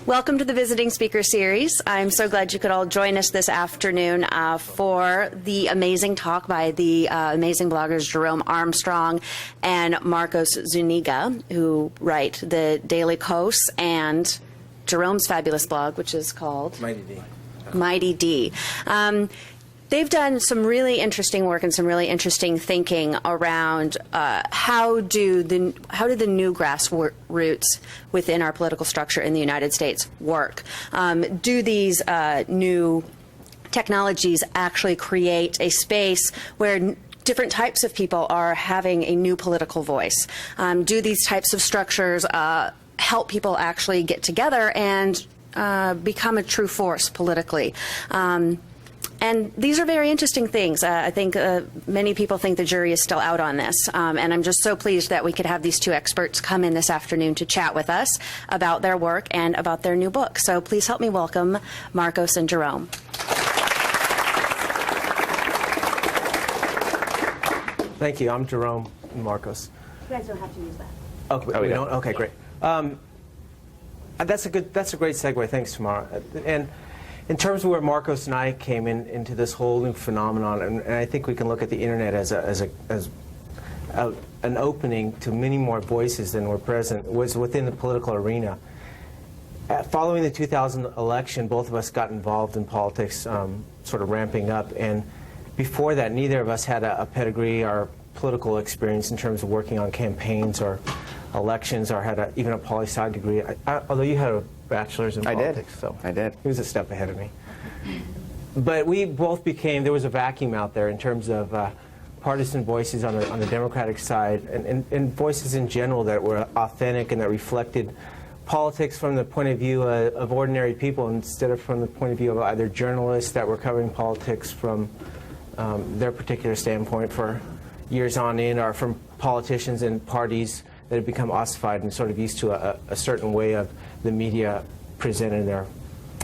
Welcome to the Visiting Speaker Series. I'm so glad you could all join us this afternoon for the amazing talk by the amazing bloggers Jerome Armstrong and Markos Zuniga, who write the Daily Kos and Jerome's fabulous blog, which is called Mighty D. Mighty D. They've done some really interesting work and some really interesting thinking around how do the new grassroots within our political structure in the United States work? Do these new technologies actually create a space where different types of people are having a new political voice? Do these types of structures help people actually get together and become a true force politically? And these are very interesting things. I think many people think the jury is still out on this. And I'm just so pleased that we could have these two experts come in this afternoon to chat with us about their work and about their new book. So please help me welcome Markos and Jerome. Thank you. I'm Jerome and Markos. You guys don't have to use that. Okay, we don't? Okay, great. That's a great segue. Thanks, Tamara. And in terms of where Markos and I came into this whole new phenomenon, and I think we can look at the internet as an opening to many more voices than were present, was within the political arena. Following the 2000 election, both of us got involved in politics, sort of ramping up, and before that, neither of us had a pedigree or political experience in terms of working on campaigns or elections, or had even a poli-sci degree. Although you had a bachelor's in politics. I did. He was a step ahead of me. But we both there was a vacuum out there in terms of partisan voices on the Democratic side, and voices in general that were authentic and that reflected politics from the point of view of ordinary people instead of from the point of view of either journalists that were covering politics from their particular standpoint for years on in, or from politicians and parties that have become ossified and sort of used to a certain way of the media presenting their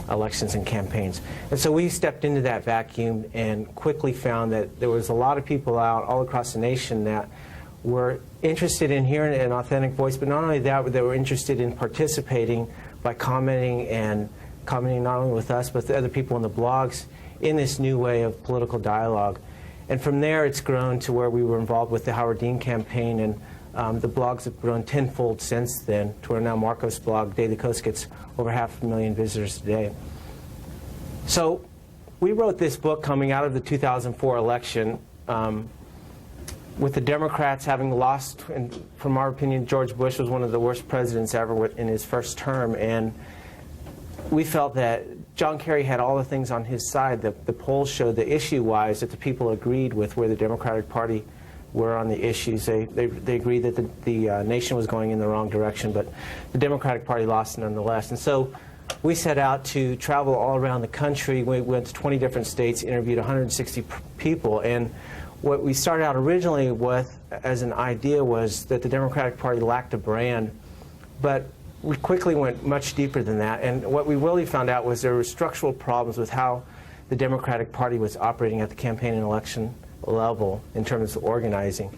elections and campaigns. And so we stepped into that vacuum and quickly found that there was a lot of people out all across the nation that were interested in hearing an authentic voice, but not only that, they were interested in participating by commenting not only with us, but the other people in the blogs in this new way of political dialogue. And from there, it's grown to where we were involved with the Howard Dean campaign, and the blogs have grown tenfold since then, to where now Markos' blog, Daily Kos, gets over 500,000 visitors today. So we wrote this book coming out of the 2004 election, with the Democrats having lost, and from our opinion, George Bush was one of the worst presidents ever in his first term, and we felt that John Kerry had all the things on his side. The polls showed the issue-wise that the people agreed with where the Democratic Party were on the issues. They agreed that the nation was going in the wrong direction, but the Democratic Party lost nonetheless. And so we set out to travel all around the country. We went to 20 different states, interviewed 160 people, and what we started out originally with as an idea was that the Democratic Party lacked a brand, but we quickly went much deeper than that. And what we really found out was there were structural problems with how the Democratic Party was operating at the campaign and election level in terms of organizing.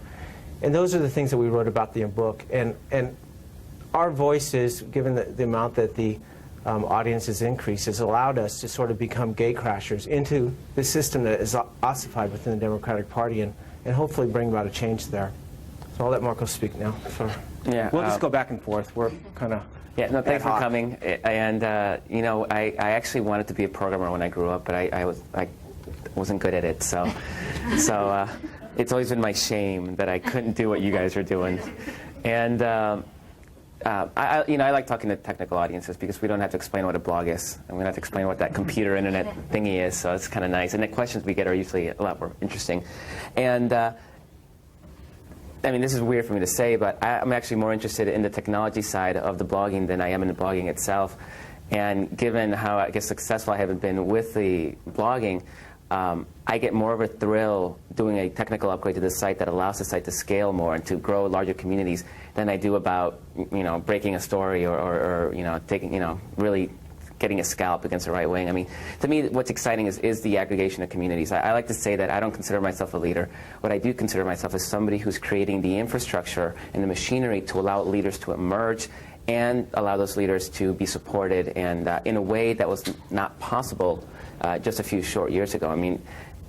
And those are the things that we wrote about in the book. And our voices, given the amount that the audience has increased, has allowed us to sort of become gatecrashers into the system that is ossified within the Democratic Party, and hopefully bring about a change there. So I'll let Markos speak now. So yeah, we'll just go back and forth. We're kind of yeah. No, thanks for coming. And you know, I actually wanted to be a programmer when I grew up, but I wasn't good at it. So it's always been my shame that I couldn't do what you guys are doing. And I like talking to technical audiences because we don't have to explain what a blog is, and we don't have to explain what that computer internet thingy is. So it's kind of nice. And the questions we get are usually a lot more interesting. And I mean, this is weird for me to say, but I'm actually more interested in the technology side of the blogging than I am in the blogging itself. And given how, I guess, successful I have been with the blogging, I get more of a thrill doing a technical upgrade to the site that allows the site to scale more and to grow larger communities than I do about, breaking a story or taking, really getting a scalp against the right wing. I mean, to me, what's exciting is the aggregation of communities. I like to say that I don't consider myself a leader. What I do consider myself is somebody who's creating the infrastructure and the machinery to allow leaders to emerge and allow those leaders to be supported, and in a way that was not possible just a few short years ago. I mean,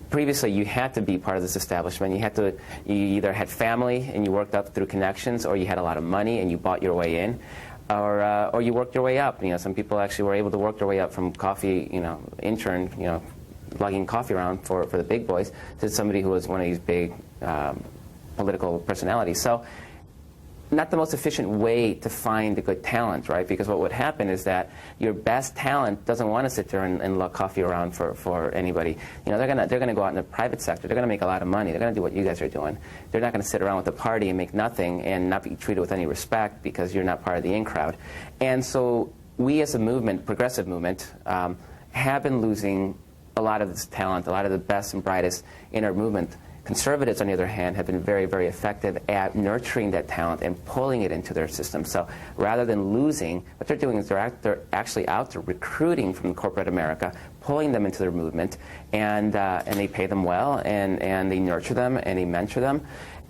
previously you had to be part of this establishment. You either had family and you worked up through connections, or you had a lot of money and you bought your way in, or you worked your way up. You know, some people actually were able to work their way up from coffee, intern, lugging coffee around for the big boys, to somebody who was one of these big political personalities. So, not the most efficient way to find the good talent, right? Because what would happen is that your best talent doesn't want to sit there and lug coffee around for anybody. They're gonna go out in the private sector. They're gonna make a lot of money. They're gonna do what you guys are doing. They're not gonna sit around with a party and make nothing and not be treated with any respect because you're not part of the in crowd. And so we, as a movement, progressive movement, have been losing a lot of this talent, a lot of the best and brightest in our movement. Conservatives, on the other hand, have been very, very effective at nurturing that talent and pulling it into their system. So rather than losing, what they're doing is they're actually out there recruiting from corporate America, pulling them into their movement, and they pay them well, and they nurture them, and they mentor them.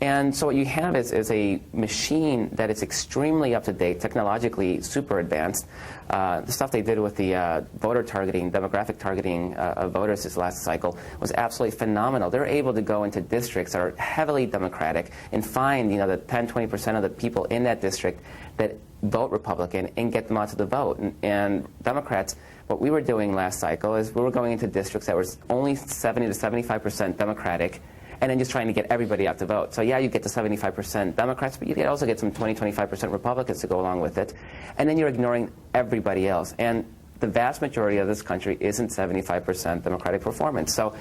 And so what you have is a machine that is extremely up-to-date, technologically super advanced. The stuff they did with the voter targeting, demographic targeting of voters this last cycle was absolutely phenomenal. They're able to go into districts that are heavily Democratic and find the 10-20% of the people in that district that vote Republican and get them out to the vote. And Democrats, what we were doing last cycle is we were going into districts that were only 70 to 75% Democratic, and then just trying to get everybody out to vote. So yeah, you get the 75% Democrats, but you also get some 20-25% Republicans to go along with it. And then you're ignoring everybody else. And the vast majority of this country isn't 75% Democratic performance. So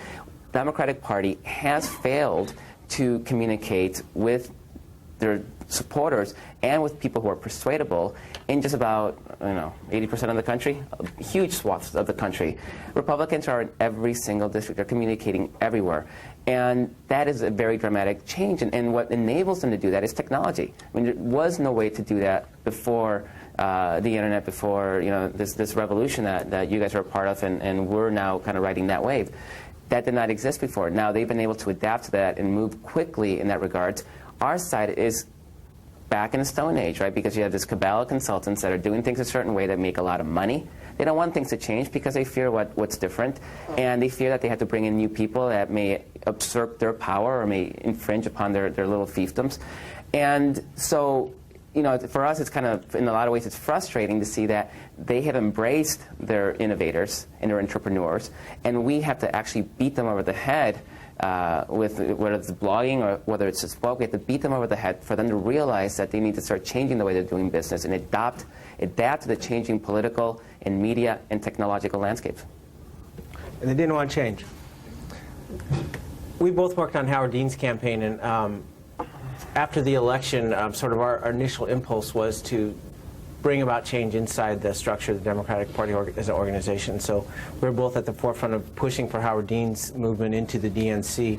the Democratic Party has failed to communicate with their supporters and with people who are persuadable in just about 80% of the country, huge swaths of the country. Republicans are in every single district. They're communicating everywhere. And that is a very dramatic change. And what enables them to do that is technology. I mean, there was no way to do that before the internet, before this revolution that you guys are a part of, and we're now kind of riding that wave. That did not exist before. Now they've been able to adapt to that and move quickly in that regard. Our side is back in the Stone Age, right? Because you have this cabal of consultants that are doing things a certain way that make a lot of money. They don't want things to change because they fear what's different, and they fear that they have to bring in new people that may usurp their power or may infringe upon their little fiefdoms. And so, for us, it's kind of, in a lot of ways, it's frustrating to see that they have embraced their innovators and their entrepreneurs, and we have to actually beat them over the head with whether it's blogging or whether it's just blog. We have to beat them over the head for them to realize that they need to start changing the way they're doing business and adapt to the changing political and media and technological landscapes. And they didn't want to change. We both worked on Howard Dean's campaign, and after the election, sort of our initial impulse was to bring about change inside the structure of the Democratic Party as an organization. So we're both at the forefront of pushing for Howard Dean's movement into the DNC.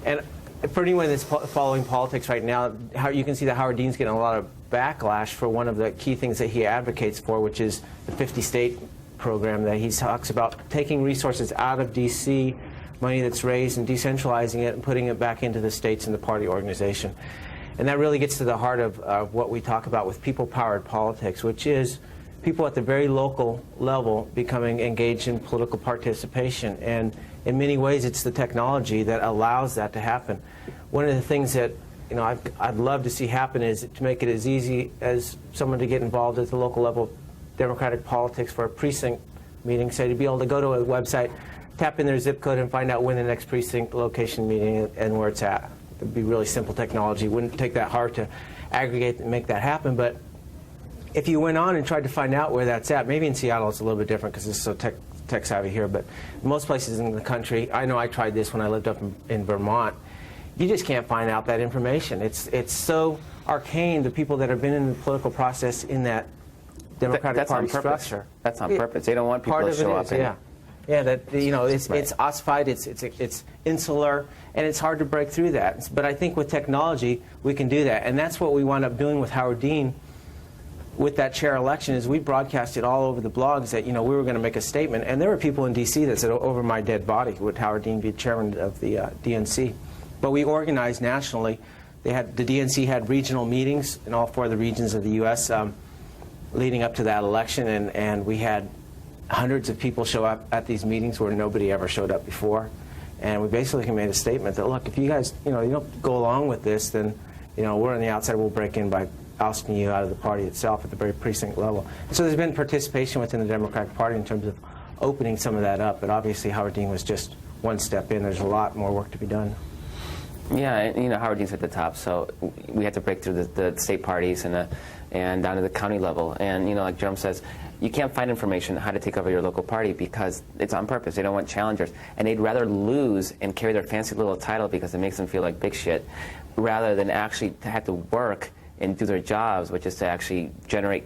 And for anyone that's following politics right now, you can see that Howard Dean's getting a lot of backlash for one of the key things that he advocates for, which is the 50-state program that he talks about taking resources out of D.C., money that's raised, and decentralizing it and putting it back into the states and the party organization. And that really gets to the heart of what we talk about with people-powered politics, which is people at the very local level becoming engaged in political participation. And in many ways, it's the technology that allows that to happen. One of the things that I'd love to see happen is to make it as easy as someone to get involved at the local level of Democratic politics for a precinct meeting, say to be able to go to a website, tap in their zip code, and find out when the next precinct location meeting and where it's at. It would be really simple technology. It wouldn't take that hard to aggregate and make that happen. But if you went on and tried to find out where that's at, maybe in Seattle it's a little bit different because it's so tech savvy here, but most places in the country, I know I tried this when I lived up in Vermont, you just can't find out that information. It's so arcane, the people that have been in the political process in that Democratic Party structure. That's on purpose. They don't want people to show up. Yeah, that it's ossified, it's insular, and it's hard to break through that. But I think with technology, we can do that, and that's what we wound up doing with Howard Dean. With that chair election, is we broadcasted all over the blogs that we were going to make a statement, and there were people in D.C. that said, "Over my dead body, would Howard Dean be chairman of the DNC?" But we organized nationally. The DNC had regional meetings in all 4 of the regions of the U.S. leading up to that election, and we had hundreds of people show up at these meetings where nobody ever showed up before. And we basically made a statement that, look, if you guys, you don't go along with this, then, we're on the outside, we'll break in by ousting you out of the party itself at the very precinct level. So there's been participation within the Democratic Party in terms of opening some of that up, but obviously Howard Dean was just one step in. There's a lot more work to be done. Yeah, and, Howard Dean's at the top, so we had to break through the state parties and down to the county level. And, like Jerome says, you can't find information on how to take over your local party because it's on purpose. They don't want challengers. And they'd rather lose and carry their fancy little title because it makes them feel like big shit, rather than actually to have to work and do their jobs, which is to actually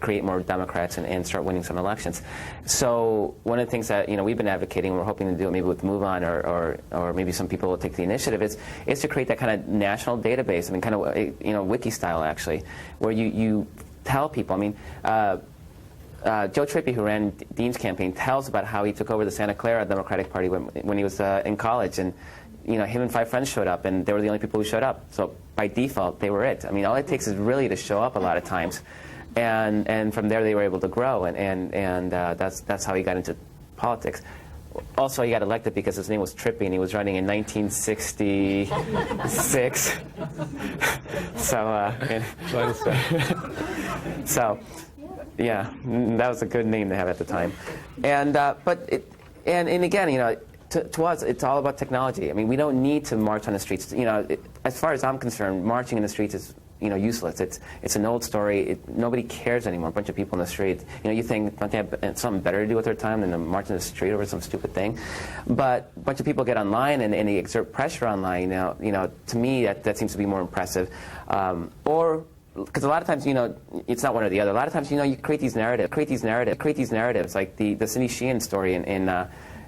create more Democrats and start winning some elections. So one of the things that we've been advocating, we're hoping to do it maybe with Move On or maybe some people will take the initiative, is to create that kind of national database. I mean, kind of wiki style actually, where you tell people. I mean, Joe Trippi, who ran Dean's campaign, tells about how he took over the Santa Clara Democratic Party when he was in college, and him and 5 friends showed up, and they were the only people who showed up. So by default, they were it. I mean, all it takes is really to show up a lot of times, and from there they were able to grow, and that's how he got into politics. Also, he got elected because his name was Trippi, and he was running in 1966. So, yeah, that was a good name to have at the time. And again, to us, it's all about technology. I mean, we don't need to march on the streets. As far as I'm concerned, marching in the streets is useless. It's an old story. Nobody cares anymore. A bunch of people in the street. You think, don't they have something better to do with their time than to march in the street over some stupid thing? But a bunch of people get online and they exert pressure online. To me, that seems to be more impressive. Because a lot of times, it's not one or the other. A lot of times, you create these narratives, like the Cindy Sheehan story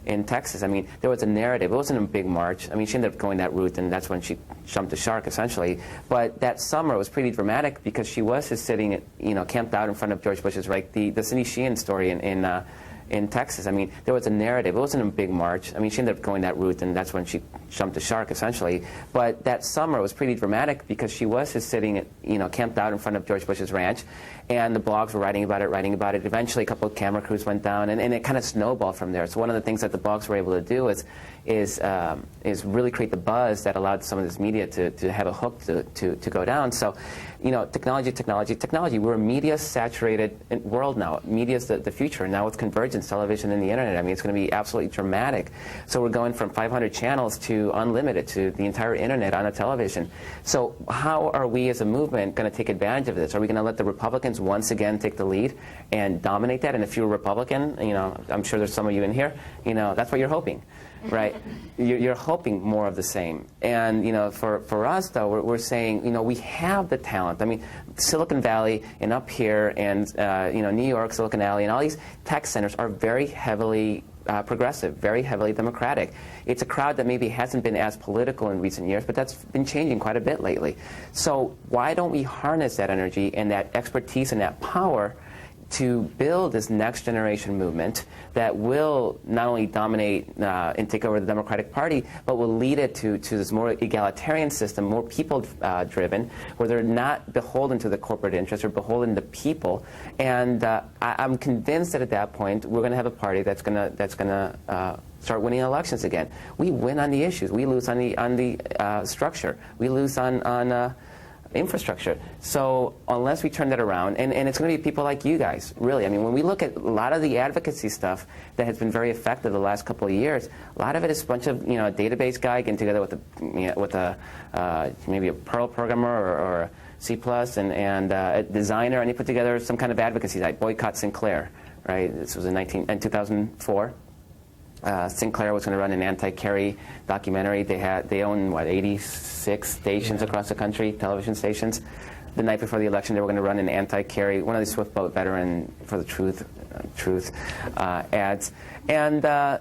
in Texas. I mean, there was a narrative. It wasn't a big march. I mean, she ended up going that route, and that's when she jumped the shark, essentially. But that summer was pretty dramatic because she was just sitting, camped out in front of George Bush's right. The Cindy Sheehan story in Texas. I mean, there was a narrative. It wasn't a big march. I mean, she ended up going that route, and that's when she jumped the shark, essentially. But that summer was pretty dramatic because she was just sitting, camped out in front of George Bush's ranch, and the blogs were writing about it. Eventually, a couple of camera crews went down, and it kind of snowballed from there. So one of the things that the blogs were able to do is really create the buzz that allowed some of this media to have a hook to go down. So, technology. We're a media-saturated world now. Media's the future. And now with convergence, television, and the internet, I mean, it's going to be absolutely dramatic. So we're going from 500 channels to unlimited, to the entire internet on a television. So how are we as a movement going to take advantage of this? Are we going to let the Republicans once again take the lead and dominate that? And if you're a Republican, I'm sure there's some of you in here, that's what you're hoping. Right? You're hoping more of the same. And, for us, though, we're saying, we have the talent. I mean, Silicon Valley and up here and, New York, Silicon Valley, and all these tech centers are very heavily progressive, very heavily democratic. It's a crowd that maybe hasn't been as political in recent years, but that's been changing quite a bit lately. So why don't we harness that energy and that expertise and that power to build this next generation movement that will not only dominate and take over the Democratic Party, but will lead it to this more egalitarian system, more people driven, where they're not beholden to the corporate interests or beholden to people. And I'm convinced that at that point we're going to have a party that's going to start winning elections again. We win on the issues. We lose on the structure. We lose on infrastructure. So unless we turn that around, and it's going to be people like you guys, really. I mean, when we look at a lot of the advocacy stuff that has been very effective the last couple of years, a lot of it is a bunch of, a database guy getting together with maybe a Perl programmer or a C++ and a designer, and they put together some kind of advocacy site, Boycott Sinclair, right? This was in 2004. Sinclair was going to run an anti-Kerry documentary. They own 86 stations across the country, television stations. The night before the election, they were going to run an anti-Kerry, one of the Swift Boat veteran for the Truth ads, and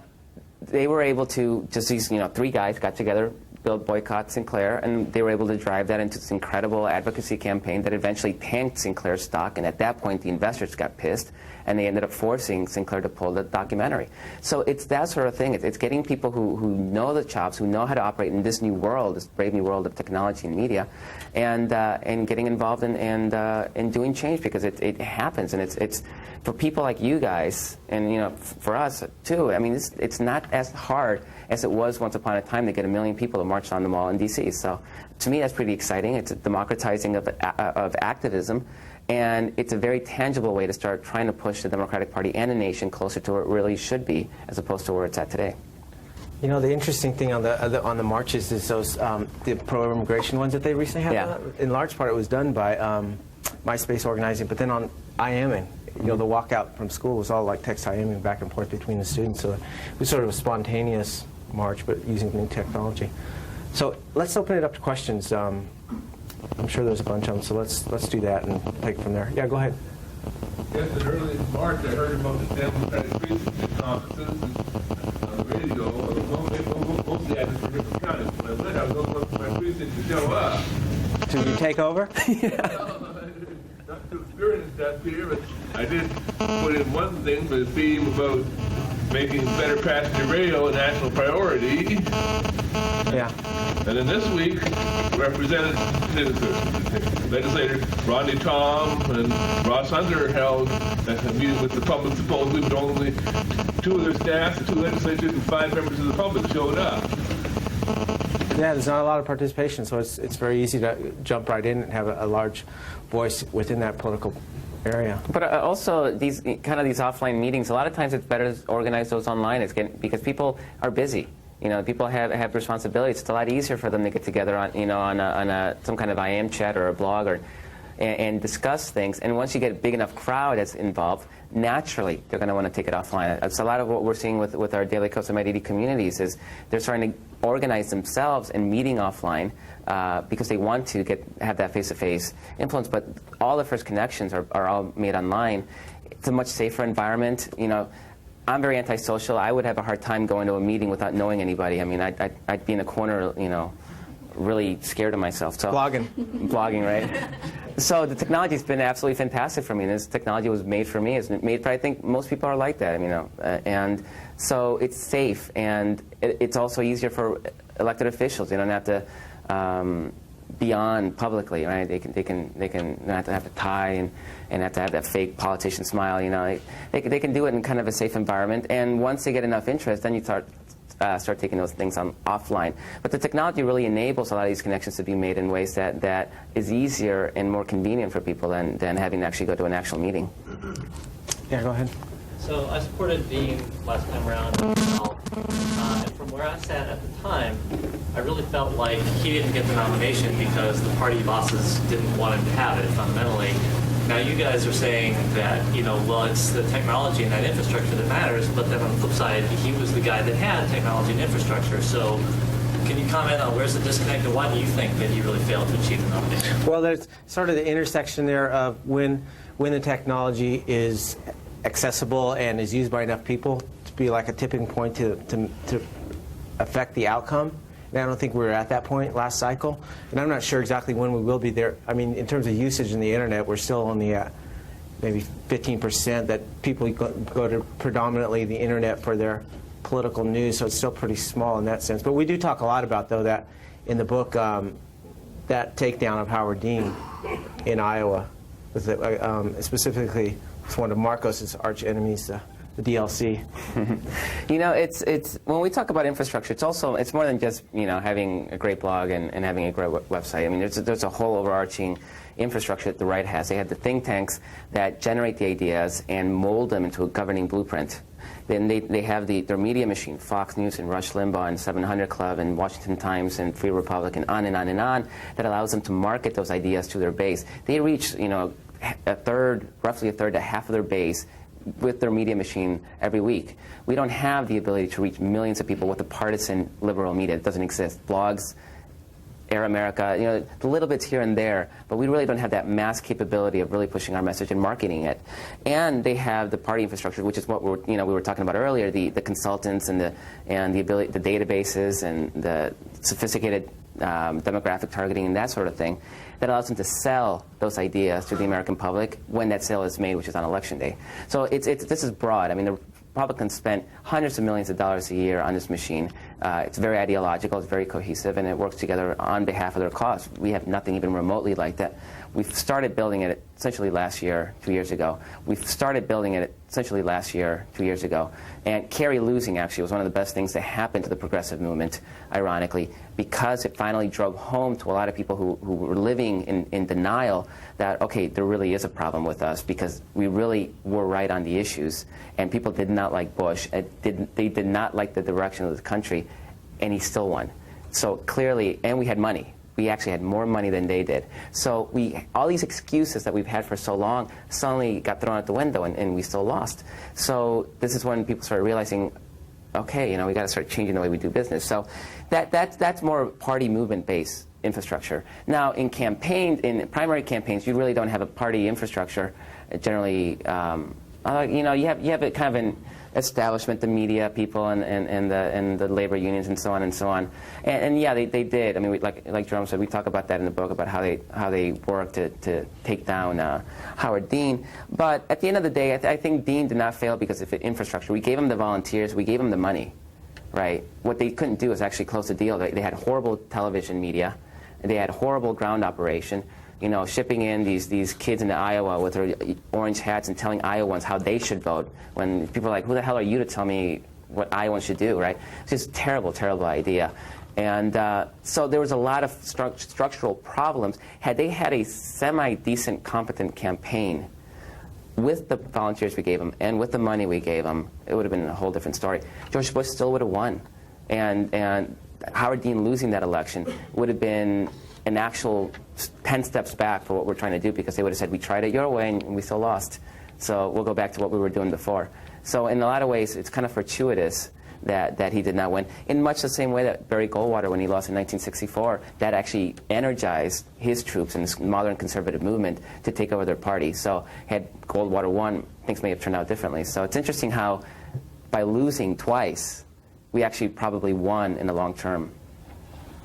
they were able to these 3 guys got together, build Boycott Sinclair, and they were able to drive that into this incredible advocacy campaign that eventually tanked Sinclair's stock. And at that point, the investors got pissed. and they ended up forcing Sinclair to pull the documentary. So it's that sort of thing. It's getting people who know the chops, who know how to operate in this new world, this brave new world of technology and media, and getting involved in doing change, because it happens, and it's for people like you guys, and for us too. I mean, it's not as hard as it was once upon a time to get 1 million people to march on the mall in D.C. So to me, that's pretty exciting. It's a democratizing of activism, and it's a very tangible way to start trying to push the Democratic Party and the nation closer to where it really should be, as opposed to where it's at today. The interesting thing on the marches is those the pro-immigration ones that they recently had. Yeah. In large part, it was done by MySpace organizing, but then on IMing, the walkout from school was all like text IMing back and forth between the students. So it was sort of a spontaneous march, but using new technology. So let's open it up to questions. I'm sure there's a bunch of them, so let's do that and take it from there. Yeah, go ahead. Yes, in early March, I heard about the Democratic precinct conferences on the radio. Mostly I just from different counties. When I went, I was looking up for my precinct to show up. Did you take over? Not to experience that fear, but I did put in one thing for the theme about making better passenger rail a national priority. Yeah. And then this week, legislators Rodney Tom and Ross Hunter held a meeting with the public, supposedly, but only 2 of their staff, the 2 legislators, and 5 members of the public showed up. Yeah, there's not a lot of participation, so it's very easy to jump right in and have a large voice within that political area. But also, these offline meetings, a lot of times it's better to organize those online, because people are busy. People have responsibilities. It's a lot easier for them to get together on some kind of IM chat or a blog and discuss things. And once you get a big enough crowd that's involved, naturally they're going to want to take it offline. It's a lot of what we're seeing with our Daily Coast MIDD communities is they're starting to organize themselves and meeting offline because they want to have that face-to-face influence. But all the first connections are all made online. It's a much safer environment. I'm very antisocial. I would have a hard time going to a meeting without knowing anybody. I mean, I'd be in a corner, really scared of myself. So blogging, right? So the technology's been absolutely fantastic for me. And this technology was made for me. It's made for, I think most people are like that. And so it's safe, and it's also easier for elected officials. They don't have to be on publicly, right? They can not have to tie and have to have that fake politician smile. They can do it in kind of a safe environment. And once they get enough interest, then you start taking those things offline. But the technology really enables a lot of these connections to be made in ways that is easier and more convenient for people than having to actually go to an actual meeting. Yeah, go ahead. So I supported Dean last time around, and from where I sat at the time, I really felt like he didn't get the nomination because the party bosses didn't want him to have it, fundamentally. Now you guys are saying that, well, it's the technology and that infrastructure that matters, but then on the flip side, he was the guy that had technology and infrastructure. So can you comment on where's the disconnect, and why do you think that he really failed to achieve the nomination? Well, there's sort of the intersection there of when the technology is accessible and is used by enough people to be like a tipping point to affect the outcome. And I don't think we were at that point last cycle. And I'm not sure exactly when we will be there. I mean, in terms of usage in the internet, we're still only at maybe 15% that people go to predominantly the internet for their political news, so it's still pretty small in that sense. But we do talk a lot about, though, that in the book, that takedown of Howard Dean in Iowa, with specifically one of Markos' arch enemies, the DLC. It's when we talk about infrastructure, it's more than just having a great blog and having a great website. I mean, there's a whole overarching infrastructure that the right has. They have the think tanks that generate the ideas and mold them into a governing blueprint. Then they have their media machine, Fox News and Rush Limbaugh and 700 Club and Washington Times and Free Republic and on and on and on, that allows them to market those ideas to their base. They reach roughly a third to half of their base with their media machine every week. We don't have the ability to reach millions of people with the partisan liberal media. It doesn't exist. Blogs, Air America, the little bits here and there, but we really don't have that mass capability of really pushing our message and marketing it. And they have the party infrastructure, which is what we were talking about earlier, the consultants and the ability, the databases and the sophisticated demographic targeting and that sort of thing. that allows them to sell those ideas to the American public when that sale is made, which is on Election Day. So this is broad. I mean, the Republicans spent hundreds of millions of dollars a year on this machine. It's very ideological, it's very cohesive, and it works together on behalf of their cause. We have nothing even remotely like that. We've started building it essentially last year, 2 years ago. And Kerry losing actually was one of the best things that happened to the progressive movement, ironically, because it finally drove home to a lot of people who were living in denial that, okay, there really is a problem with us because we really were right on the issues. And people did not like Bush. They did not like the direction of the country, and he still won. So clearly, and we had money. We actually had more money than they did. So all these excuses that we've had for so long suddenly got thrown out the window, and we still lost. So this is when people started realizing, okay, we got to start changing the way we do business. So that's more party movement-based infrastructure. Now, in primary campaigns, you really don't have a party infrastructure. Generally, you have a kind of an establishment, the media people, and the labor unions, and so on and so on. And yeah, they did. I mean, like Jerome said, we talk about that in the book about how they worked to take down Howard Dean. But at the end of the day, I think Dean did not fail because of infrastructure. We gave him the volunteers, we gave him the money, right? What they couldn't do is actually close the deal. They had horrible television media, they had horrible ground operation. Shipping in these kids into Iowa with their orange hats and telling Iowans how they should vote, when people are like, who the hell are you to tell me what Iowans should do, right? It's just a terrible, terrible idea. And so there was a lot of structural problems. Had they had a semi-decent, competent campaign with the volunteers we gave them and with the money we gave them, it would have been a whole different story. George Bush still would have won. And Howard Dean losing that election would have been an actual 10 steps back for what we're trying to do, because they would have said, we tried it your way and we still lost. So we'll go back to what we were doing before. So in a lot of ways, it's kind of fortuitous that he did not win, in much the same way that Barry Goldwater, when he lost in 1964, that actually energized his troops and this modern conservative movement to take over their party. So had Goldwater won, things may have turned out differently. So it's interesting how by losing twice, we actually probably won in the long term.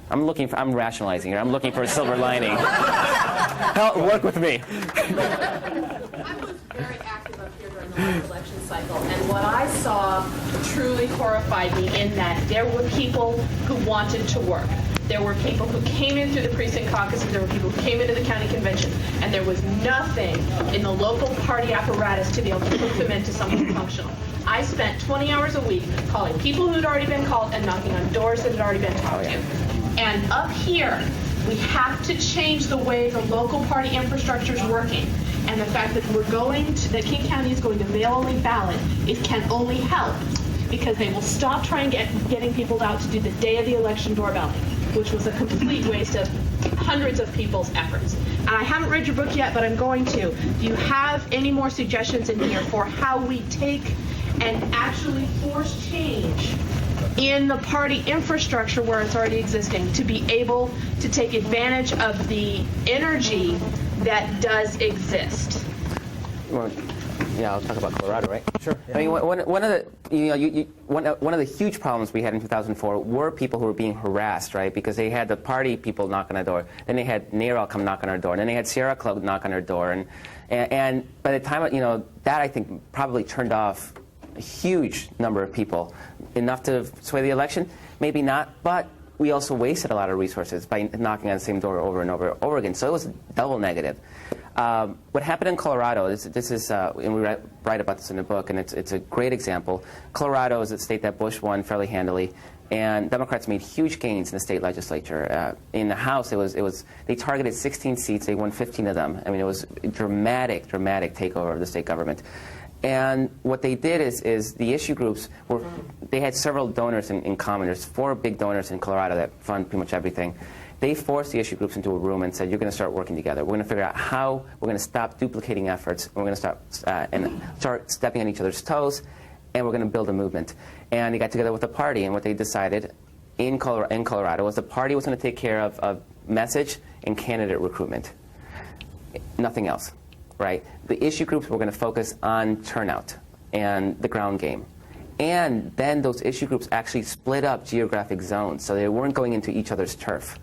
I'm rationalizing here. I'm looking for a silver lining. Help, work with me. I was very active up here during the last election cycle, and what I saw truly horrified me in that there were people who wanted to work. There were people who came in through the precinct caucuses, there were people who came into the county convention, and there was nothing in the local party apparatus to be able to put them into something functional. I spent 20 hours a week calling people who'd already been called and knocking on doors that had already been talked to. And up here, we have to change the way the local party infrastructure is working. And the fact that that King County is going to mail-only ballot, it can only help, because they will stop trying getting people out to do the day of the election doorbelling, which was a complete waste of hundreds of people's efforts. And I haven't read your book yet, but I'm going to. Do you have any more suggestions in here for how we take and actually force change in the party infrastructure where it's already existing, to be able to take advantage of the energy that does exist? Well, yeah, I'll talk about Colorado, right? Sure. Yeah. I mean, one of the one of the huge problems we had in 2004 were people who were being harassed, right? Because they had the party people knock on our door, then they had NARAL come knock on our door, and then they had Sierra Club knock on our door, and by the time that I think probably turned off a huge number of people, enough to sway the election, maybe not, but we also wasted a lot of resources by knocking on the same door over and over again. So it was double negative. What happened in Colorado, this is, and we write about this in the book, and it's a great example. Colorado is a state that Bush won fairly handily, and Democrats made huge gains in the state legislature. In the House, they targeted 16 seats, they won 15 of them. I mean, it was a dramatic takeover of the state government. And what they did is the issue groups they had several donors in common. There's 4 big donors in Colorado that fund pretty much everything. They forced the issue groups into a room and said, you're going to start working together. We're going to figure out how we're going to stop duplicating efforts. We're going to start stepping on each other's toes, and we're going to build a movement. And they got together with the party, and what they decided in Colorado was the party was going to take care of message and candidate recruitment. Nothing else. Right? The issue groups were going to focus on turnout and the ground game. And then those issue groups actually split up geographic zones, so they weren't going into each other's turf.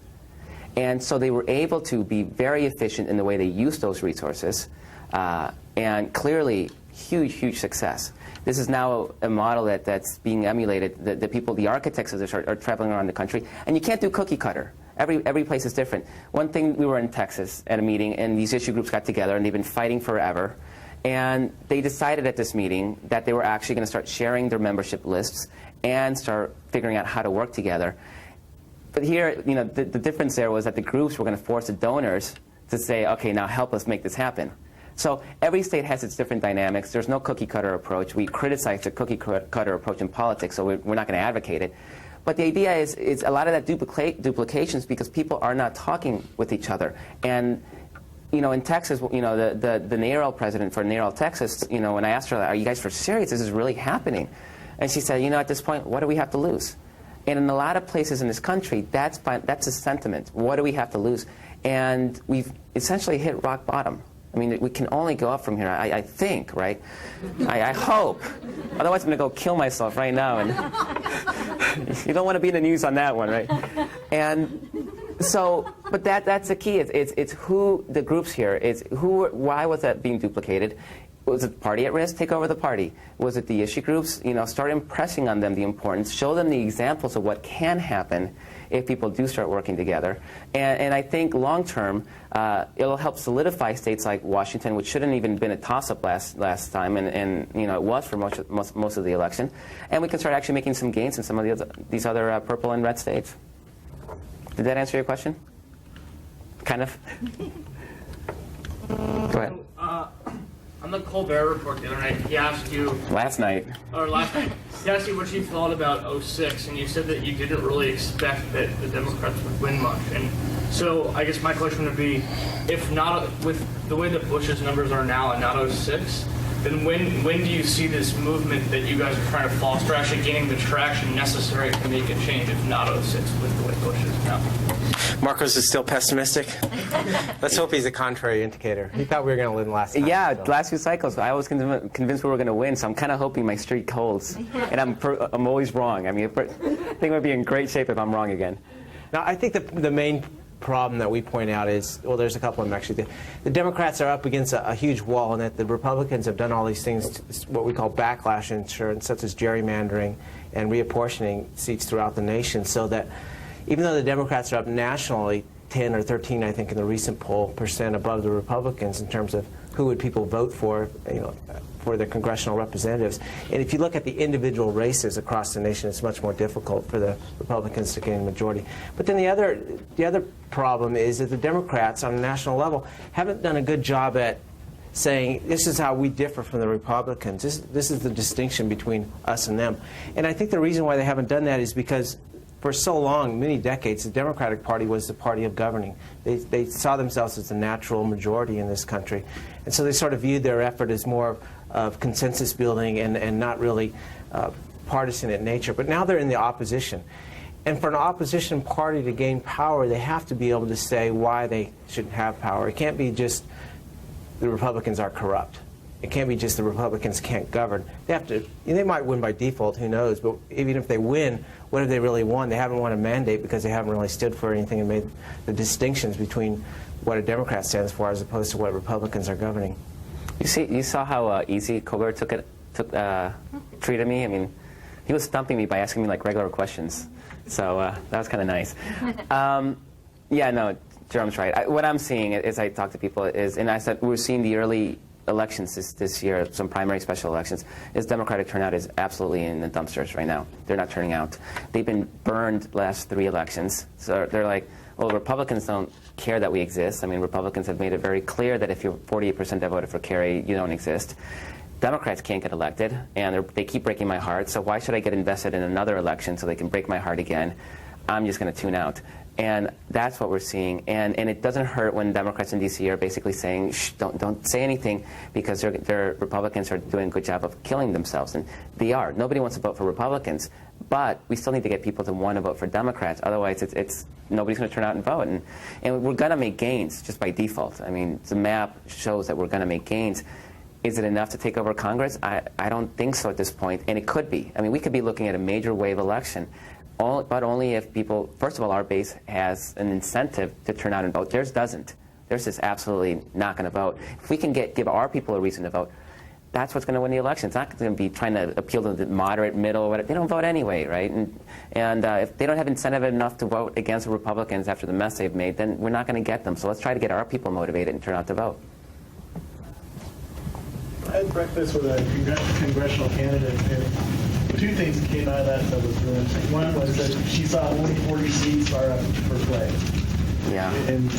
And so they were able to be very efficient in the way they used those resources, and clearly huge, huge success. This is now a model that's being emulated. The people, the architects of this are traveling around the country, and you can't do cookie cutter. Every place is different. One thing, we were in Texas at a meeting, and these issue groups got together, and they've been fighting forever. And they decided at this meeting that they were actually going to start sharing their membership lists and start figuring out how to work together. But here, the difference there was that the groups were going to force the donors to say, okay, now help us make this happen. So every state has its different dynamics. There's no cookie cutter approach. We criticize the cookie cutter approach in politics, so we're not going to advocate it. But the idea is a lot of that duplications because people are not talking with each other. And in Texas, the NARAL president for NARAL Texas, when I asked her, are you guys for serious? This is really happening. And she said, at this point, what do we have to lose? And in a lot of places in this country, that's a sentiment. What do we have to lose? And we've essentially hit rock bottom. I mean, we can only go up from here, I think, right? I hope. Otherwise, I'm going to go kill myself right now. And you don't want to be in the news on that one, right? And so, but that's the key. It's who the groups here. Why was that being duplicated? Was it the party at risk? Take over the party. Was it the issue groups? Start impressing on them the importance. Show them the examples of what can happen if people do start working together. And I think long term, it'll help solidify states like Washington, which shouldn't even been a toss-up last time, and it was for most of the election. And we can start actually making some gains in some of these other purple and red states. Did that answer your question? Kind of. Go ahead. On the Colbert Report the other night, he asked you... Last night. He asked you what you thought about 06, and you said that you didn't really expect that the Democrats would win much. And so I guess my question would be, if not, with the way that Bush's numbers are now and not 06, then when do you see this movement that you guys are trying to foster actually gaining the traction necessary to make a change, if not 06, with the way Bush is now? Markos is still pessimistic. Let's hope he's a contrary indicator. He thought we were going to win last time. Yeah, so. last few cycles, I was convinced we were going to win, so I'm kind of hoping my streak holds. And I'm always wrong. I mean, I think we'd be in great shape if I'm wrong again. Now, I think the main problem that we point out is, well, there's a couple of them actually. The Democrats are up against a huge wall, and that the Republicans have done all these things, what we call backlash insurance, such as gerrymandering and reapportioning seats throughout the nation, so that even though the Democrats are up nationally 10 or 13, I think, in the recent poll, % above the Republicans in terms of who would people vote for, for their congressional representatives. And if you look at the individual races across the nation, it's much more difficult for the Republicans to gain a majority. But then the other problem is that the Democrats on a national level haven't done a good job at saying, this is how we differ from the Republicans. This is the distinction between us and them. And I think the reason why they haven't done that is because for so long, many decades, the Democratic Party was the party of governing. They saw themselves as the natural majority in this country. And so they sort of viewed their effort as more of consensus building and not really partisan in nature. But now they're in the opposition. And for an opposition party to gain power, they have to be able to say why they shouldn't have power. It can't be just the Republicans are corrupt. It can't be just the Republicans can't govern. They have to. They might win by default, who knows? But even if they win, what have they really won? They haven't won a mandate because they haven't really stood for anything and made the distinctions between what a Democrat stands for as opposed to what Republicans are governing. You saw how easy Colbert treated me. I mean, he was stumping me by asking me like regular questions. So that was kind of nice. Yeah, no, Jerome's right. What I'm seeing as I talk to people is, and I said we're seeing the early elections this year, some primary special elections, is Democratic turnout is absolutely in the dumpsters right now. They're not turning out. They've been burned last 3 elections. So they're like, well, Republicans don't care that we exist. I mean, Republicans have made it very clear that if you're 48% that voted for Kerry, you don't exist. Democrats can't get elected, and they keep breaking my heart, so why should I get invested in another election so they can break my heart again? I'm just going to tune out. And that's what we're seeing. And it doesn't hurt when Democrats in D.C. are basically saying, shh, don't say anything, because their Republicans are doing a good job of killing themselves. And they are. Nobody wants to vote for Republicans. But we still need to get people to want to vote for Democrats. Otherwise, nobody's going to turn out and vote. And we're going to make gains just by default. I mean, the map shows that we're going to make gains. Is it enough to take over Congress? I don't think so at this point. And it could be. I mean, we could be looking at a major wave election. but only if people, first of all, our base has an incentive to turn out and vote. Theirs doesn't. Theirs is absolutely not going to vote. If we can give our people a reason to vote, that's what's going to win the election. It's not going to be trying to appeal to the moderate, middle, whatever. They don't vote anyway, right? And if they don't have incentive enough to vote against the Republicans after the mess they've made, then we're not going to get them. So let's try to get our people motivated and turn out to vote. I had breakfast with a congressional candidate, and two things that came out of that was really interesting. One was that she saw only 40 seats are up for play. Yeah,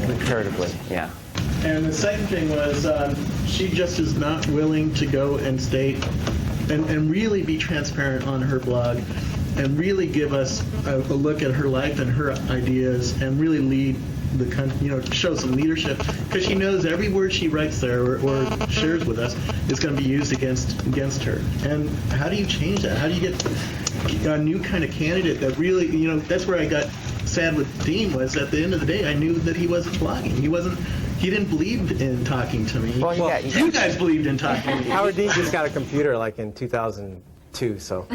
comparatively, yeah. And the second thing was she just is not willing to go and state and really be transparent on her blog and really give us a look at her life and her ideas and really lead the country, show some leadership, because she knows every word she writes there or shares with us is going to be used against her. And how do you change that? How do you get a new kind of candidate that really, that's where I got sad with Dean, was at the end of the day I knew that he wasn't blogging. He didn't believe in talking to me. Well, you guys believed in talking to me. Howard Dean just got a computer like in 2002, so.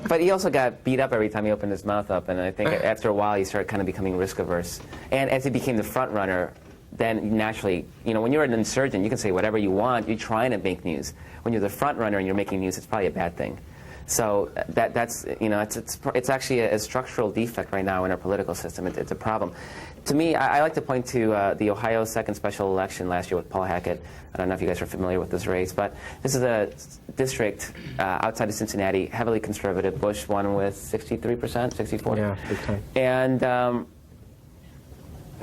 But he also got beat up every time he opened his mouth up, and I think after a while he started kind of becoming risk averse. And as he became the front runner, then naturally, when you're an insurgent, you can say whatever you want. You're trying to make news. When you're the front runner and you're making news, it's probably a bad thing. So that's it's actually a structural defect right now in our political system. It's a problem. To me, I like to point to the Ohio 2nd special election last year with Paul Hackett. I don't know if you guys are familiar with this race, but this is a district outside of Cincinnati, heavily conservative. Bush won with 63%, 64%. Yeah, big time. And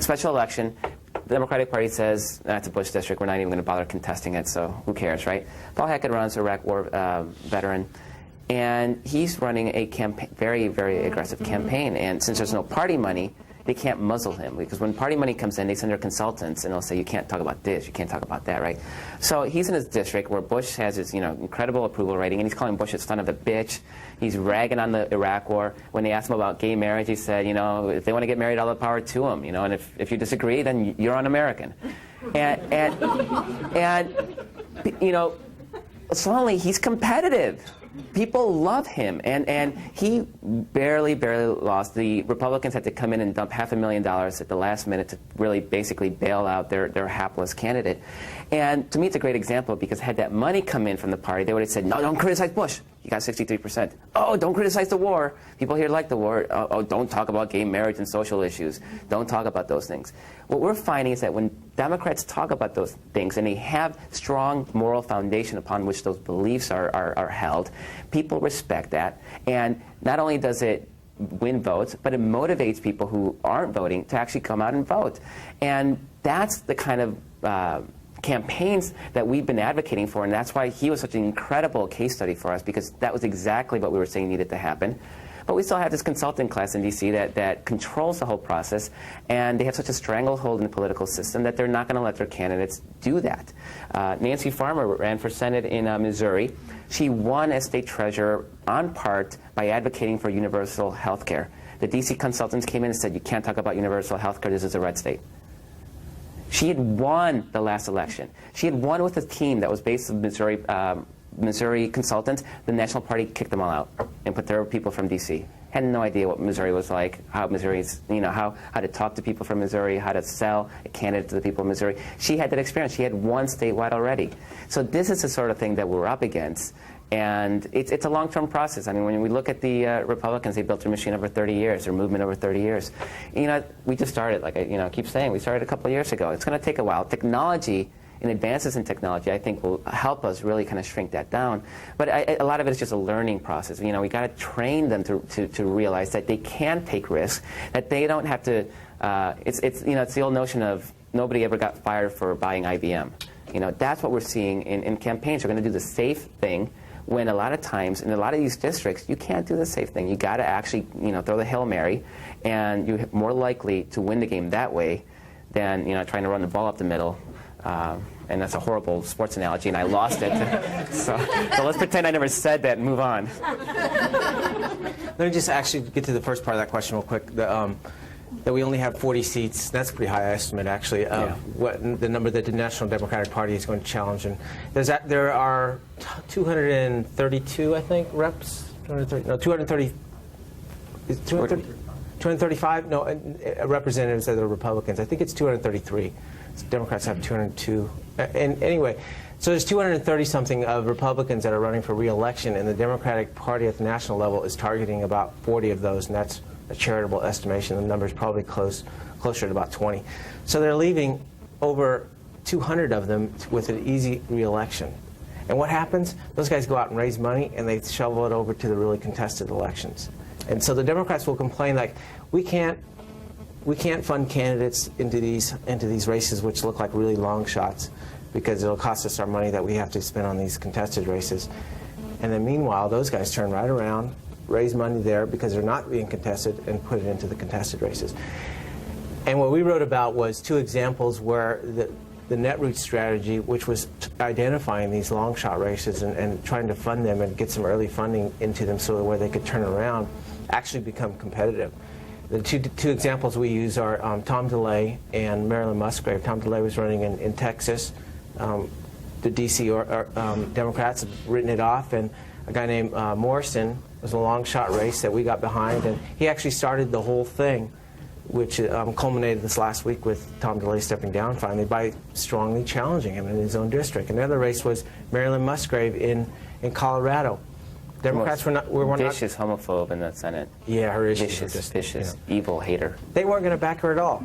special election, the Democratic Party says, that's a Bush district, we're not even going to bother contesting it, so who cares, right? Paul Hackett runs, a Iraq War veteran. And he's running a very, very aggressive campaign. And since there's no party money, they can't muzzle him. Because when party money comes in, they send their consultants, and they'll say, you can't talk about this, you can't talk about that, right? So he's in his district where Bush has his incredible approval rating, and he's calling Bush a son of a bitch. He's ragging on the Iraq War. When they asked him about gay marriage, he said, if they want to get married, all the power to them. And if you disagree, then you're un-American. And suddenly he's competitive. People love him, and he barely lost. The Republicans had to come in and dump $500,000 at the last minute to really basically bail out their hapless candidate. And to me, it's a great example, because had that money come in from the party, they would have said, no, don't criticize Bush. You got 63%. Oh, don't criticize the war. People here like the war. Oh, don't talk about gay marriage and social issues. Don't talk about those things. What we're finding is that when Democrats talk about those things and they have strong moral foundation upon which those beliefs are held, people respect that. And not only does it win votes, but it motivates people who aren't voting to actually come out and vote. And that's the kind of campaigns that we've been advocating for, and that's why he was such an incredible case study for us, because that was exactly what we were saying needed to happen. But we still have this consulting class in D.C. that controls the whole process, and they have such a stranglehold in the political system that they're not going to let their candidates do that. Nancy Farmer ran for Senate in Missouri. She won as state treasurer on part by advocating for universal health care. The D.C. consultants came in and said, you can't talk about universal health care, this is a red state. She had won the last election. She had won with a team that was based on Missouri consultants. The National Party kicked them all out and put their people from D.C. Had no idea what Missouri was like, how Missouri's, how to talk to people from Missouri, how to sell a candidate to the people of Missouri. She had that experience. She had won statewide already. So this is the sort of thing that we're up against. And it's a long-term process. I mean, when we look at the Republicans, they built their machine over 30 years, their movement over 30 years. We just started, like I keep saying, we started a couple of years ago. It's going to take a while. Technology and advances in technology, I think, will help us really kind of shrink that down. But a lot of it is just a learning process. We got to train them to realize that they can take risks, that they don't have to. It's the old notion of nobody ever got fired for buying IBM. That's what we're seeing in campaigns. We're going to do the safe thing, when a lot of times in a lot of these districts you can't do the safe thing. You got to actually throw the Hail Mary, and you're more likely to win the game that way than trying to run the ball up the middle. And that's a horrible sports analogy, and I lost it. So let's pretend I never said that and move on. Let me just actually get to the first part of that question real quick. That we only have 40 seats. That's a pretty high estimate, actually, of what the number that the National Democratic Party is going to challenge. And there are 232, I think, reps. 230. Is it 235? No, representatives of the Republicans. I think it's 233. Democrats have 202. And anyway, so there's 230-something of Republicans that are running for re-election, and the Democratic Party at the national level is targeting about 40 of those, and that's a charitable estimation. The number's probably closer to about 20. So they're leaving over 200 of them with an easy re-election. And what happens? Those guys go out and raise money, and they shovel it over to the really contested elections. And so the Democrats will complain like, we can't fund candidates into these races which look like really long shots because it'll cost us our money that we have to spend on these contested races. And then meanwhile, those guys turn right around, raise money there because they're not being contested, and put it into the contested races. And what we wrote about was 2 examples where the Netroots strategy, which was identifying these long shot races and trying to fund them and get some early funding into them so where they could turn around, actually become competitive. The two examples we use are Tom DeLay and Marilyn Musgrave. Tom DeLay was running in Texas. The D.C. Democrats have written it off, and a guy named Morrison was a long shot race that we got behind, and he actually started the whole thing, which culminated this last week with Tom DeLay stepping down finally by strongly challenging him in his own district. Another race was Marilyn Musgrave in Colorado. Democrats were not vicious homophobe in the Senate. Yeah, her issues were just vicious, evil hater. They weren't going to back her at all.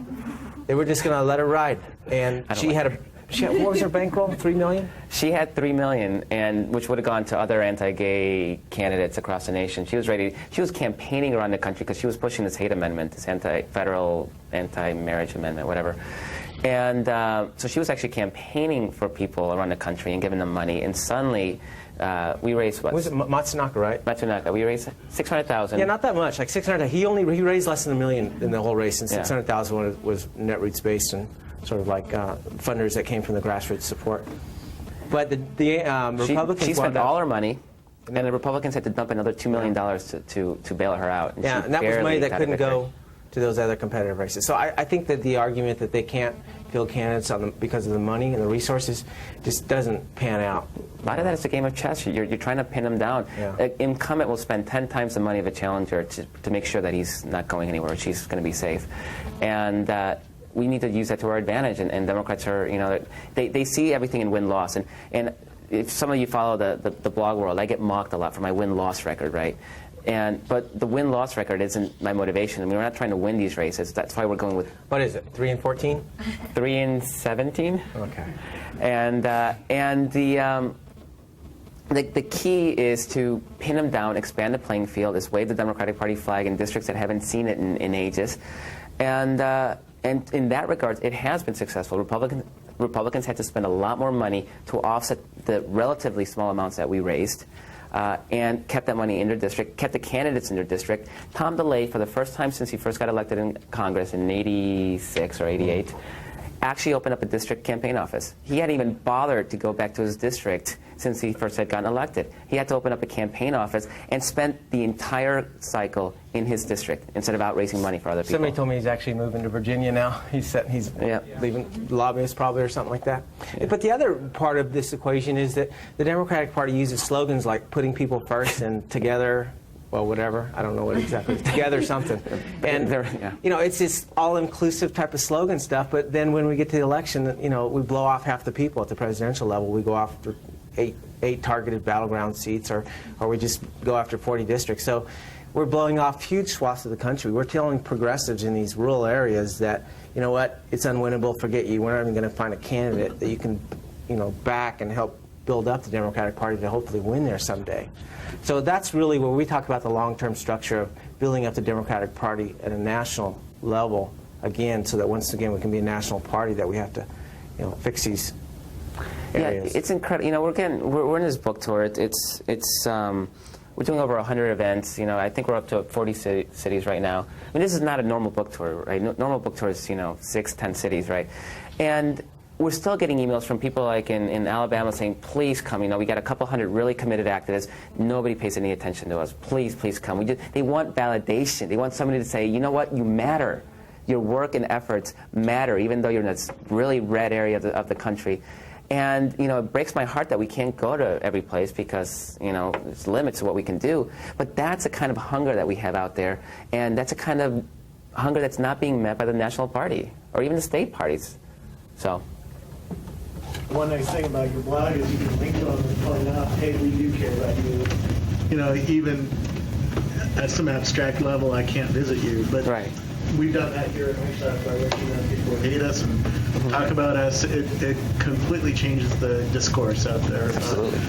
They were just going to let her ride. And she had what was her bankroll? $3 million. She had $3 million, and which would have gone to other anti-gay candidates across the nation. She was ready. She was campaigning around the country because she was pushing this hate amendment, this anti-federal, anti-marriage amendment, whatever. And so she was actually campaigning for people around the country and giving them money. And suddenly, we raised what? Was it Matsunaka, right? Matsunaka. We raised $600,000. Yeah, not that much. Like 600. He raised less than $1 million in the whole race, and 600,000 was Netroots based and sort of like funders that came from the grassroots support. But the Republicans she spent all her money, and the Republicans had to dump another $2 million to bail her out. And and that was money that couldn't go to those other competitive races. So I think that the argument that they can't field candidates because of the money and the resources just doesn't pan out. A lot of that is a game of chess. You're trying to pin him down. Yeah. An incumbent will spend 10 times the money of a challenger to make sure that he's not going anywhere, she's going to be safe. And we need to use that to our advantage. And Democrats are, they see everything in win-loss. And if some of you follow the blog world, I get mocked a lot for my win-loss record, right? But the win-loss record isn't my motivation. I mean, we're not trying to win these races. That's why we're going with... What is it, 3-14? 3-17. Okay. And the key is to pin them down, expand the playing field, is wave the Democratic Party flag in districts that haven't seen it in ages. And in that regard, it has been successful. Republicans had to spend a lot more money to offset the relatively small amounts that we raised. And kept that money in their district, kept the candidates in their district. Tom DeLay, for the first time since he first got elected in Congress in '86 or '88, actually opened up a district campaign office. He hadn't even bothered to go back to his district since he first had gotten elected. He had to open up a campaign office and spent the entire cycle in his district instead of out raising money for other people. Somebody told me he's actually moving to Virginia now. He's leaving lobbyists probably or something like that. Yeah. But the other part of this equation is that the Democratic Party uses slogans like putting people first and together, well, whatever. I don't know what exactly. Together something. And, it's this all-inclusive type of slogan stuff, but then when we get to the election, we blow off half the people at the presidential level. We go after eight targeted battleground seats, or we just go after 40 districts. So we're blowing off huge swaths of the country. We're telling progressives in these rural areas that, you know what, it's unwinnable, forget you. We're not even going to find a candidate that you can, back and help build up the Democratic Party to hopefully win there someday. So that's really where we talk about the long-term structure of building up the Democratic Party at a national level, again, so that once again we can be a national party, that we have to, fix these areas. Yeah, it's incredible. We're in this book tour. We're doing over 100 events. I think we're up to 40 cities right now. I mean, this is not a normal book tour, right? Normal book tour is, 6, 10 cities, right? And we're still getting emails from people like in Alabama saying, please come. We got a couple hundred really committed activists. Nobody pays any attention to us. Please, please come. They want validation. They want somebody to say, you know what, you matter. Your work and efforts matter, even though you're in this really red area of the country. And it breaks my heart that we can't go to every place because there's limits to what we can do. But that's a kind of hunger that we have out there, and that's a kind of hunger that's not being met by the national party or even the state parties. So. One nice thing about your blog is you can link to them and point out, hey, we do care about you. Even at some abstract level, I can't visit you, but right. We've done that here at Moulitsas by letting people hate us and talk about us. It completely changes the discourse out there. Absolutely.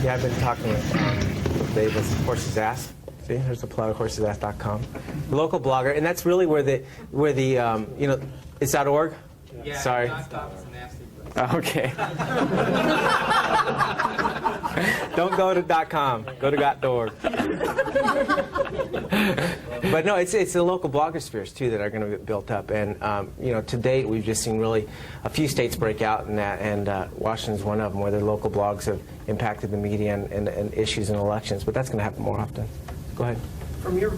Yeah, I've been talking with Dave with Horse's Ass. See, there's a plug, horsesass.com. Local blogger, and that's really where the it's .org. Yeah, sorry. Okay. Don't go to .com. Go to .org. But no, it's the local blogospheres too that are going to get built up, and to date we've just seen really a few states break out in that, and Washington's one of them where their local blogs have impacted the media and issues in elections. But that's going to happen more often. Go ahead. From your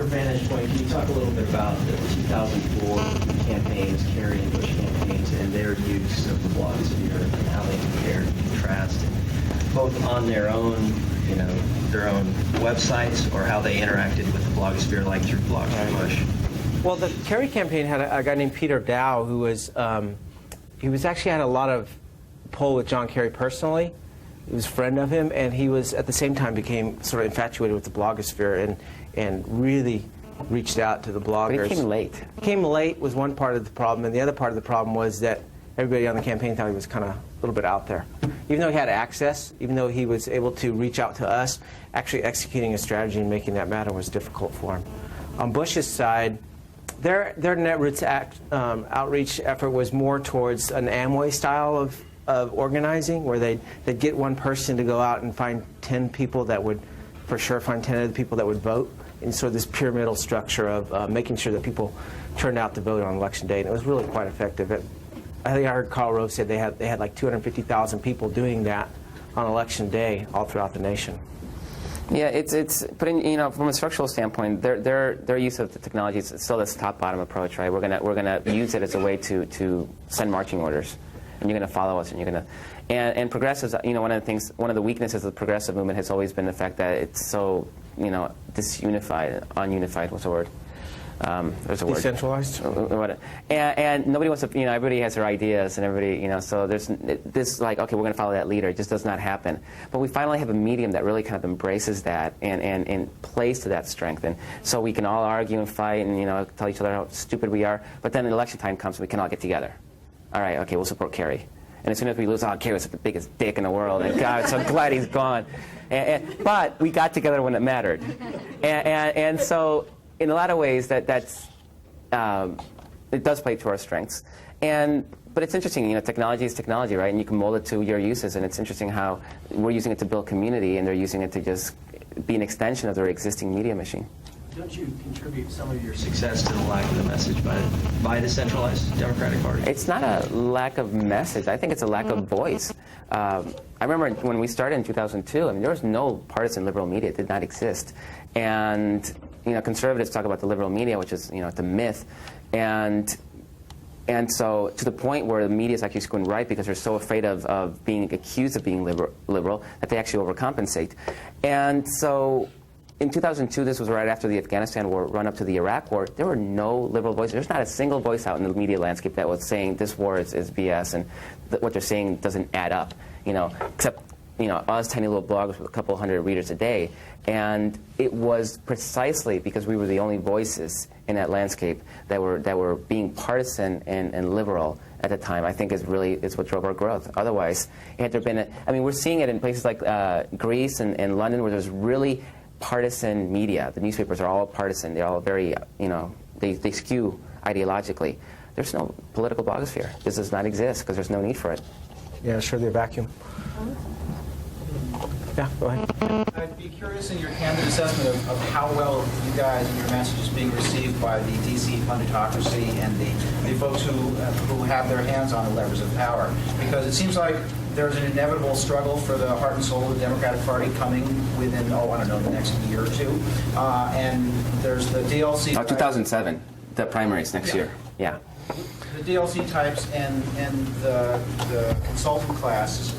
vantage point, can you talk a little bit about the 2004 campaigns, Kerry and Bush campaigns, and their use of the blogosphere and how they compare and contrast, both on their own websites or how they interacted with the blogosphere, like through blogs from Bush? Well, the Kerry campaign had a guy named Peter Dow who was actually had a lot of pull with John Kerry personally. He was a friend of him, and he was at the same time became sort of infatuated with the blogosphere and really reached out to the bloggers. But he came late. Came late was one part of the problem, and the other part of the problem was that everybody on the campaign thought he was kind of a little bit out there. Even though he had access, even though he was able to reach out to us, actually executing a strategy and making that matter was difficult for him. On Bush's side, their Netroots outreach effort was more towards an Amway style of organizing, where they'd get one person to go out and find 10 people that would, for sure, find 10 other people that would vote, in sort of this pyramidal structure of making sure that people turned out to vote on election day, and it was really quite effective. I think I heard Karl Rove said they had like 250,000 people doing that on election day all throughout the nation. Yeah, it's but from a structural standpoint, their use of the technology is still this top-bottom approach, right? We're gonna use it as a way to send marching orders, and you're gonna follow us, and you're gonna and progressives. One of the weaknesses of the progressive movement has always been the fact that it's so disunified, ununified. What's the word? There's a word. Decentralized. And nobody wants to. Everybody has their ideas, and everybody. So there's this okay, we're going to follow that leader. It just does not happen. But we finally have a medium that really kind of embraces that and plays to that strength. And so we can all argue and fight and tell each other how stupid we are. But then election time comes, and we can all get together. All right, okay, we'll support Kerry. And as soon as we lose, Kerry's the biggest dick in the world, and God, I'm so glad he's gone. But we got together when it mattered, and so. In a lot of ways, that's it does play to our strengths, but it's interesting. Technology is technology, right? And you can mold it to your uses. And it's interesting how we're using it to build community, and they're using it to just be an extension of their existing media machine. Don't you contribute some of your success to the lack of the message by the centralized Democratic Party? It's not a lack of message. I think it's a lack of voice. I remember when we started in 2002. There was no partisan liberal media; it did not exist, and. Conservatives talk about the liberal media, which is, the myth, and so to the point where the media is actually going right because they're so afraid of being accused of being liberal that they actually overcompensate. And so in 2002, this was right after the Afghanistan war, run up to the Iraq war, there were no liberal voices. There's not a single voice out in the media landscape that was saying this war is BS and what they're saying doesn't add up, except us tiny little bloggers with a couple hundred readers a day. And it was precisely because we were the only voices in that landscape that were being partisan and liberal at the time. I think is what drove our growth. Otherwise, had there been we're seeing it in places like Greece and London where there's really partisan media. The newspapers are all partisan. They're all very they skew ideologically. There's no political blogosphere. This does not exist because there's no need for it. Yeah, sure, the vacuum. Yeah, go ahead. I'd be curious in your candid assessment of how well you guys and your message is being received by the DC punditocracy and the folks who have their hands on the levers of power. Because it seems like there's an inevitable struggle for the heart and soul of the Democratic Party coming within, the next year or two. And there's the DLC. 2007, the primaries next year. Yeah. The the DLC types and the consultant classes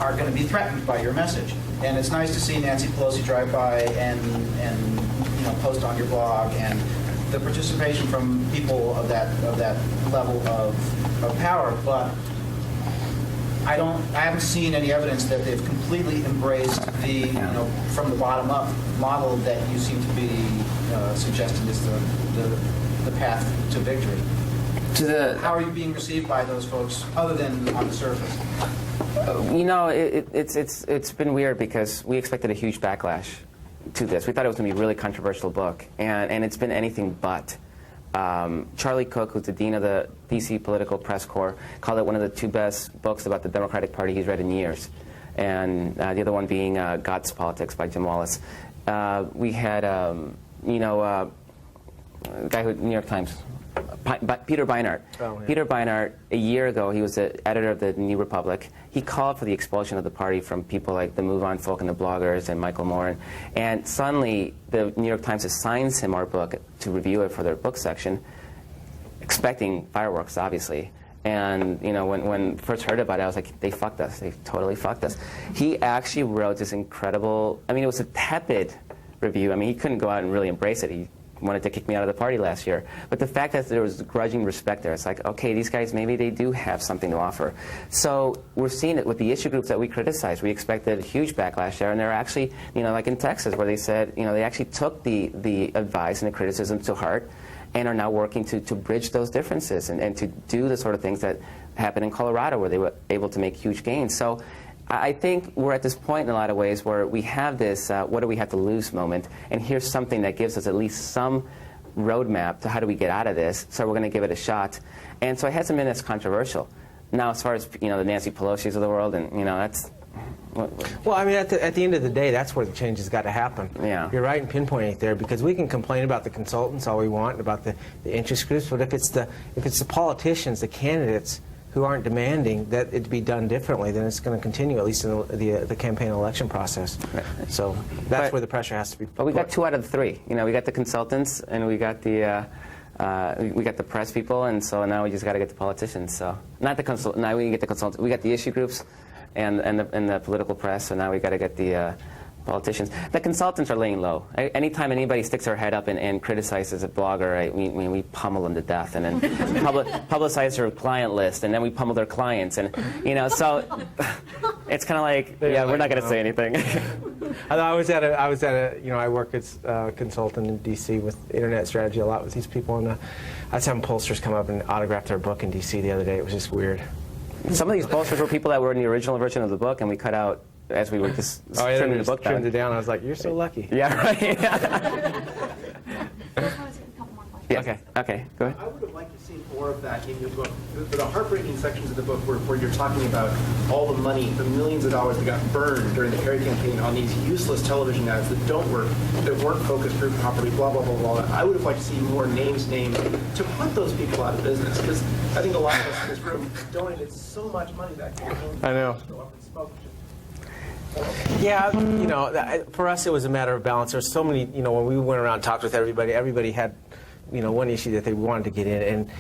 are going to be threatened by your message. And it's nice to see Nancy Pelosi drive by and post on your blog, and the participation from people of that level of power. But I haven't seen any evidence that they've completely embraced the from the bottom up model that you seem to be suggesting is the path to victory. How are you being received by those folks, other than on the surface? It's been weird because we expected a huge backlash to this. We thought it was going to be a really controversial book, and it's been anything but. Charlie Cook, who's the dean of the DC Political Press Corps, called it one of the 2 best books about the Democratic Party he's read in years, and the other one being God's Politics by Jim Wallace. We had a guy who New York Times. Peter Beinart. Oh, yeah. Peter Beinart, a year ago, he was the editor of the New Republic. He called for the expulsion of the party from people like the Move On folk and the bloggers and Michael Moore. And suddenly, the New York Times assigns him our book to review it for their book section, expecting fireworks, obviously. And when first heard about it, I was like, they fucked us. They totally fucked us. He actually wrote this incredible. I mean, it was a tepid review. I mean, he couldn't go out and really embrace it. He wanted to kick me out of the party last year. But the fact that there was grudging respect there, it's like, okay, these guys, maybe they do have something to offer. So we're seeing it with the issue groups that we criticized. We expected a huge backlash there, and they're actually, like in Texas, where they said, they actually took the advice and the criticism to heart and are now working to bridge those differences and to do the sort of things that happened in Colorado, where they were able to make huge gains. So I think we're at this point in a lot of ways where we have this what do we have to lose moment, and here's something that gives us at least some roadmap to how do we get out of this, so we're going to give it a shot. And so it hasn't been as controversial. Now, as far as the Nancy Pelosi's of the world, and that's... Well, I mean, at the end of the day, that's where the change has got to happen. Yeah. You're right in pinpointing it there, because we can complain about the consultants all we want, about the interest groups, but if it's the politicians, the candidates, who aren't demanding that it be done differently, then it's going to continue, at least in the campaign and election process. Right. So that's where the pressure has to be put. But we got 2 out of the 3. We got the consultants, and we got the press people, and so now we just got to get the politicians. So not the now we get the consultants. We got the issue groups, and the political press. So now we got to get the politicians. The consultants are laying low. Anytime anybody sticks their head up and criticizes a blogger, we pummel them to death, and then publicize their client list, and then we pummel their clients, and so it's kind of like, we're not going to say anything. I was at a I work as a consultant in D.C. with internet strategy a lot with these people, and I was having pollsters come up and autograph their book in D.C. the other day. It was just weird. Some of these pollsters were people that were in the original version of the book, and we cut out as we were just trimming the book down. Trimmed it down. I was like, you're so lucky. Yeah, right. Yeah. Okay, go ahead. I would have liked to see more of that in your book. The heartbreaking sections of the book where you're talking about all the money, the millions of dollars that got burned during the Kerry campaign on these useless television ads that don't work, that weren't focus group properly, blah, blah, blah, blah. I would have liked to see more names named to put those people out of business, because I think a lot of us in this room donated so much money back to your own. I know. Yeah, for us it was a matter of balance. There were so many, when we went around and talked with everybody had, one issue that they wanted to get in, and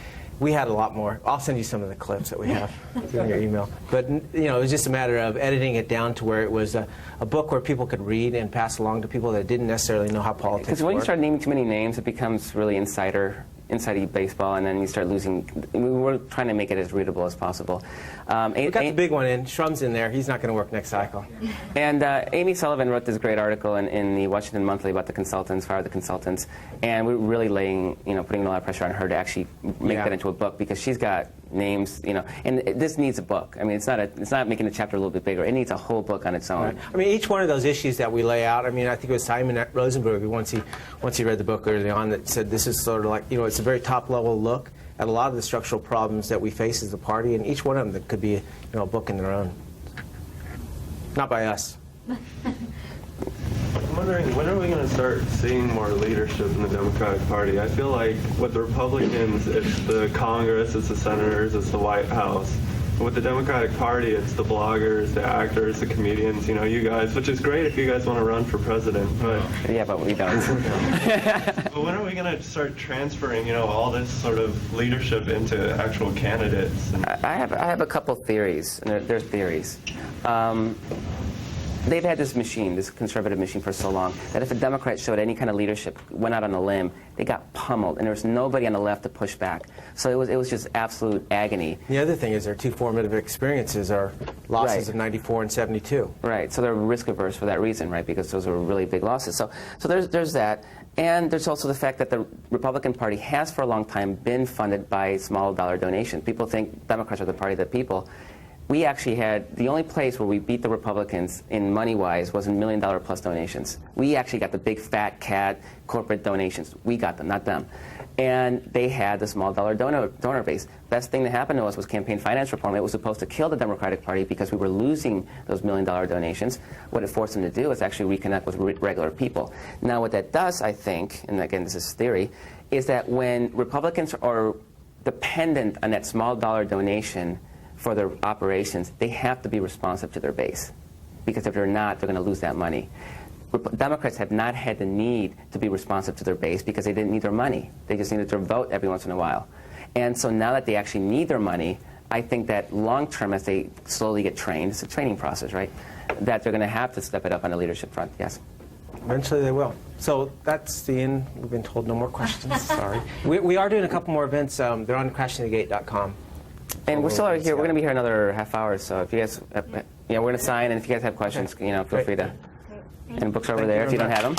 we had a lot more. I'll send you some of the clips that we have in your email. But, it was just a matter of editing it down to where it was a book where people could read and pass along to people that didn't necessarily know how politics worked. Because when you start naming too many names, it becomes really inside baseball, and then you start losing. We were trying to make it as readable as possible. We got the big one in. Shrum's in there. He's not going to work next cycle. And Amy Sullivan wrote this great article in the Washington Monthly about the consultants, fire the consultants, and we're really putting a lot of pressure on her to actually make that into a book, because she's got names, and this needs a book. I mean, it's not making the chapter a little bit bigger. It needs a whole book on its own. Right. I mean, each one of those issues that we lay out. I mean, I think it was Simon Rosenberg once he read the book early on that said this is sort of like, it's a very top level look at a lot of the structural problems that we face as a party, and each one of them that could be a book in their own. Not by us. I'm wondering, when are we going to start seeing more leadership in the Democratic Party? I feel like with the Republicans, it's the Congress, it's the senators, it's the White House. with the Democratic Party, it's the bloggers, the actors, the comedians, you know, you guys, which is great if you guys want to run for president. But Yeah, but we don't. but when are we going to start transferring, you know, all this sort of leadership into actual candidates? And I have a couple theories, and they're theories. They've had this machine, this conservative machine, for so long that if a Democrat showed any kind of leadership, went out on a limb, they got pummeled, and there was nobody on the left to push back. So it was just absolute agony. The other thing is their two formative experiences are losses Right. of 94 and 72. Right. So they're risk averse for that reason, right? Because those were really big losses. So there's that, and there's also the fact that the Republican Party has for a long time been funded by small dollar donations. People think Democrats are the party of the people. We actually had, the only place where we beat the Republicans in money-wise was in $1 million plus donations. We actually got the big fat cat corporate donations. We got them, not them. And they had the small dollar donor base. Best thing that happened to us was campaign finance reform. It was supposed to kill the Democratic Party because we were losing those $1 million donations. What it forced them to do is actually reconnect with regular people. Now what that does, I think, and again this is theory, is that when Republicans are dependent on that small dollar donation for their operations, they have to be responsive to their base. Because if they're not, they're going to lose that money. Democrats have not had the need to be responsive to their base because they didn't need their money. They just needed their vote every once in a while. And so now that they actually need their money, I think that long term, as they slowly get trained, it's a training process, right? That they're going to have to step it up on the leadership front, yes. Eventually they will. So that's the end. We've been told no more questions. Sorry. We are doing a couple more events. They're on crashingthegate.com. And we're still here. We're going to be here another half hour. So if you guys, we're going to sign. And if you guys have questions, feel free to. And books are over there if you don't have them.